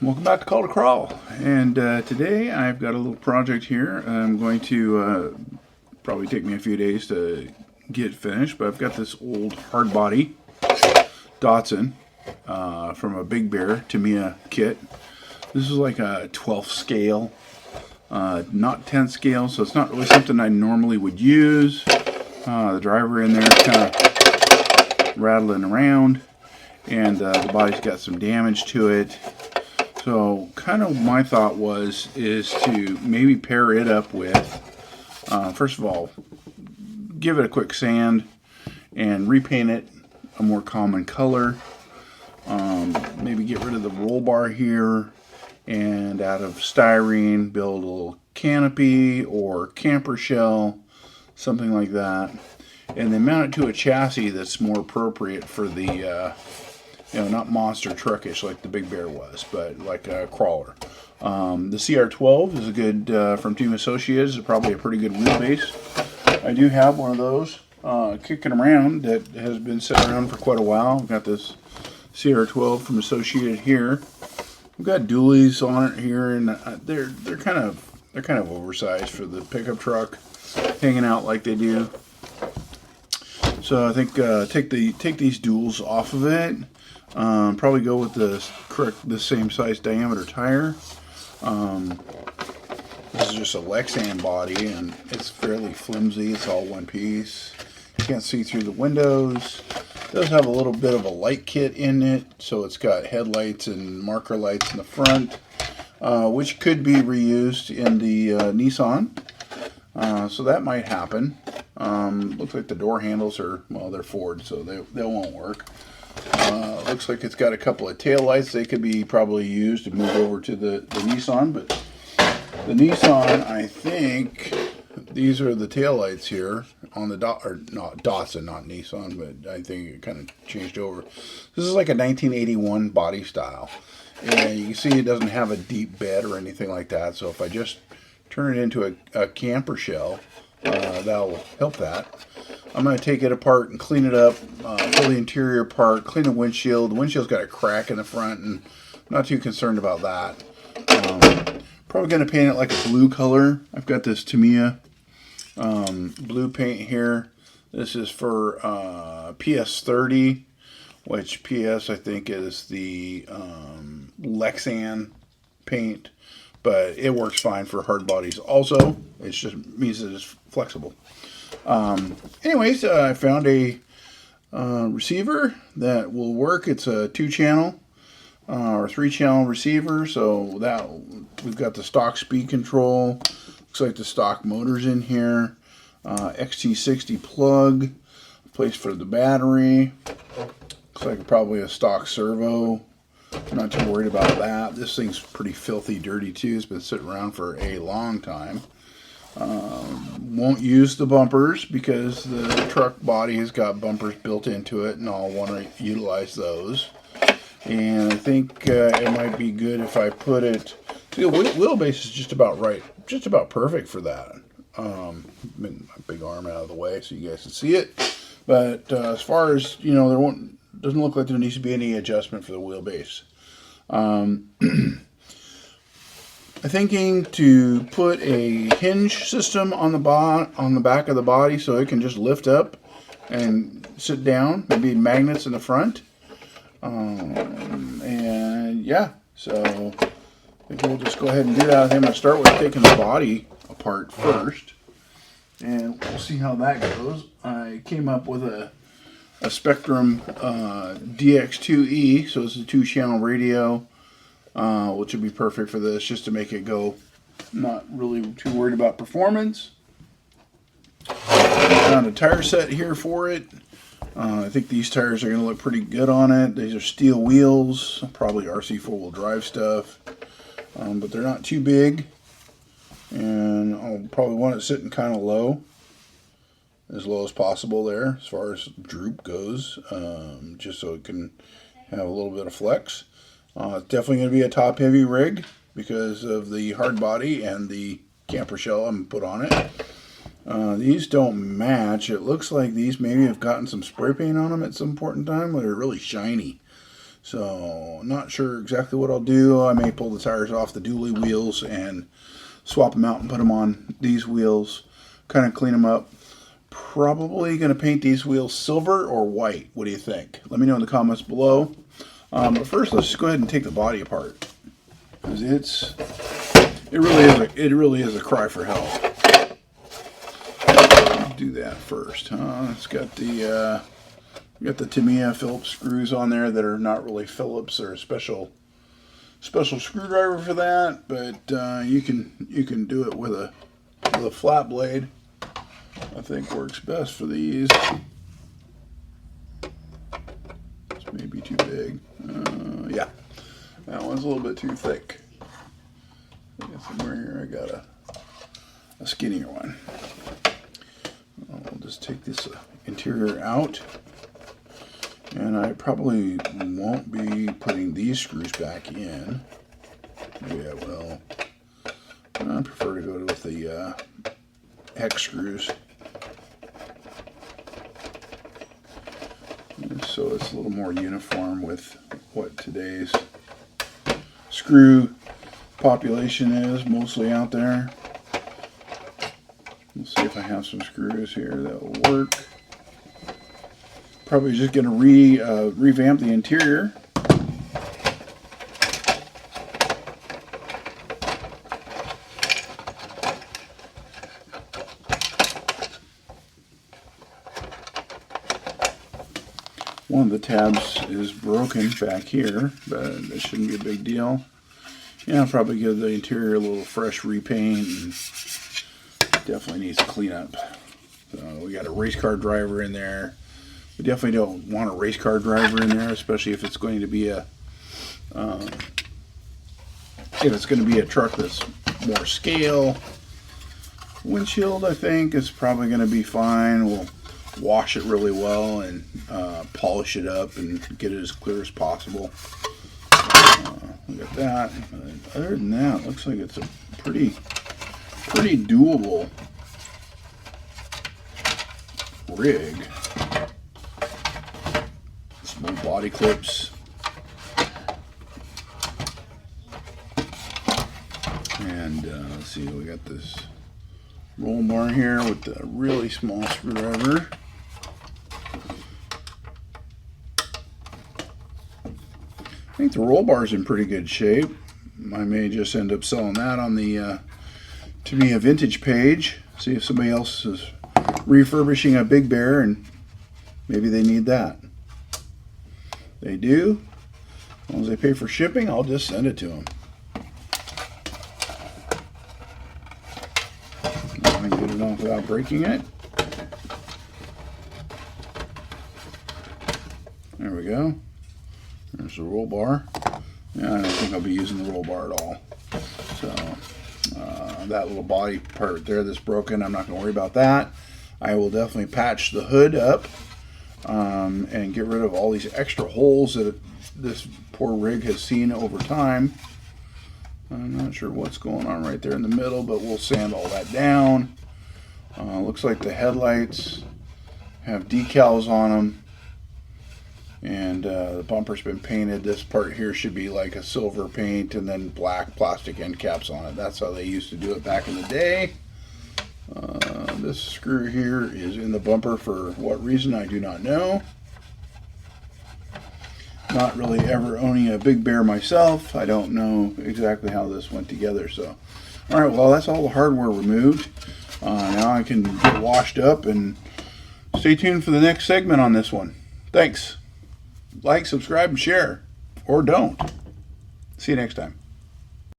Welcome back to Call to Crawl. And today I've got a little project here. I'm going to probably take me a few days to get finished, but I've got this old hardbody Datsun from a Big Bear Tamiya kit. This is like a 12th scale, not 10th scale, so it's not really something I normally would use. The driver in there is kind of rattling around, and the body's got some damage to it. So kind of my thought is to maybe pair it up with, first of all, give it a quick sand and repaint it a more common color. Maybe get rid of the roll bar here, and out of styrene build a little canopy or camper shell, something like that, and then mount it to a chassis that's more appropriate for the not monster truckish like the Big Bear was, but like a crawler. The CR12 is a good, from Team Associates, is probably a pretty good wheelbase. I do have one of those kicking around that has been sitting around for quite a while. I've got this CR12 from Associated here. We've got dualies on it here, and they're kind of oversized for the pickup truck, hanging out like they do. So I think take these duals off of it. Probably go with the same size diameter tire. This is just a Lexan body, and it's fairly flimsy. It's all one piece. You can't see through the windows. It does have a little bit of a light kit in it, so it's got headlights and marker lights in the front, which could be reused in the Nissan. So that might happen. Looks like the door handles are, well, they're Ford, so they won't work. Looks like it's got a couple of tail lights. They could be probably used to move over to the Nissan, but the Nissan, I think these are the tail lights here on the Datsun, not Nissan, but I think it kind of changed over. This is like a 1981 body style, and you can see it doesn't have a deep bed or anything like that. So if I just turn it into a camper shell, that'll help that. I'm going to take it apart and clean it up, pull the interior apart, clean the windshield. The windshield's got a crack in the front, and I'm not too concerned about that. Probably going to paint it like a blue color. I've got this Tamiya blue paint here. This is for PS30, which PS I think is the Lexan paint, but it works fine for hard bodies also. It just means that it's flexible. Anyways, I found a receiver that will work. It's a 2-channel or 3-channel receiver, so that we've got the stock speed control. Looks like the stock motor's in here. XT60 plug, place for the battery. Looks like probably a stock servo. I'm not too worried about that. This thing's pretty filthy dirty too. It's been sitting around for a long time. Won't use the bumpers because the truck body has got bumpers built into it, and I'll want to utilize those. And I think it might be good if I put it. See, the wheelbase is just about right, just about perfect for that. My big arm out of the way so you guys can see it. But as far as doesn't look like there needs to be any adjustment for the wheelbase. I'm thinking to put a hinge system on the back of the body so it can just lift up and sit down. Maybe magnets in the front. And yeah, so I think we'll just go ahead and do that. I think I'm going to start with taking the body apart first, and we'll see how that goes. I came up with a Spectrum DX2E, so it's a 2-channel radio, which would be perfect for this, just to make it go. Not really too worried about performance. Found a tire set here for it. I think these tires are going to look pretty good on it. These are steel wheels, probably RC 4-wheel drive stuff, but they're not too big. And I'll probably want it sitting kind of low, as low as possible there, as far as droop goes, just so it can have a little bit of flex. It's definitely going to be a top-heavy rig because of the hard body and the camper shell I'm put on it. These don't match. It looks like these maybe have gotten some spray paint on them at some point in time, but they're really shiny. So not sure exactly what I'll do. I may pull the tires off the dually wheels and swap them out and put them on these wheels, kind of clean them up. Probably going to paint these wheels silver or white. What do you think? Let me know in the comments below. But first, let's just go ahead and take the body apart, because it really is a cry for help. Let's do that first. It's got the Tamiya Phillips screws on there that are not really Phillips. They're a special screwdriver for that, but you can do it with a flat blade. I think works best for these. This may be too big. Yeah, that one's a little bit too thick. I guess somewhere here I got a skinnier one. I'll just take this interior out, and I probably won't be putting these screws back in. Maybe I will. I prefer to go with the hex screws, so it's a little more uniform with what today's screw population is mostly out there. Let's see if I have some screws here that will work. Probably just going to revamp the interior. One of the tabs is broken back here, but it shouldn't be a big deal. Yeah, I'll probably give the interior a little fresh repaint, and definitely needs cleanup. So we got a race car driver in there. We definitely don't want a race car driver in there, especially if it's going to be a truck that's more scale. Windshield, I think, is probably going to be fine. We'll wash it really well and polish it up and get it as clear as possible. We got that. But other than that, it looks like it's a pretty doable rig. Small body clips. And let's see, we got this roll bar here with the really small screwdriver. I think the roll bar is in pretty good shape. I may just end up selling that on the Tamiya Vintage page. See if somebody else is refurbishing a Big Bear and maybe they need that. They do. As long as they pay for shipping, I'll just send it to them. I can get it off without breaking it. There we go. There's the roll bar. Yeah, I don't think I'll be using the roll bar at all. So that little body part there that's broken, I'm not going to worry about that. I will definitely patch the hood up and get rid of all these extra holes that this poor rig has seen over time. I'm not sure what's going on right there in the middle, but we'll sand all that down. Looks like the headlights have decals on them, and the bumper's been painted. This part here should be like a silver paint and then black plastic end caps on it. That's how they used to do it back in the day. This screw here is in the bumper for what reason I do not know. Not really ever owning a Big Bear myself, I don't know exactly how this went together. So, all right, well, that's all the hardware removed. Now I can get washed up, and stay tuned for the next segment on this one. Thanks. Like, subscribe, and share, or don't. See you next time.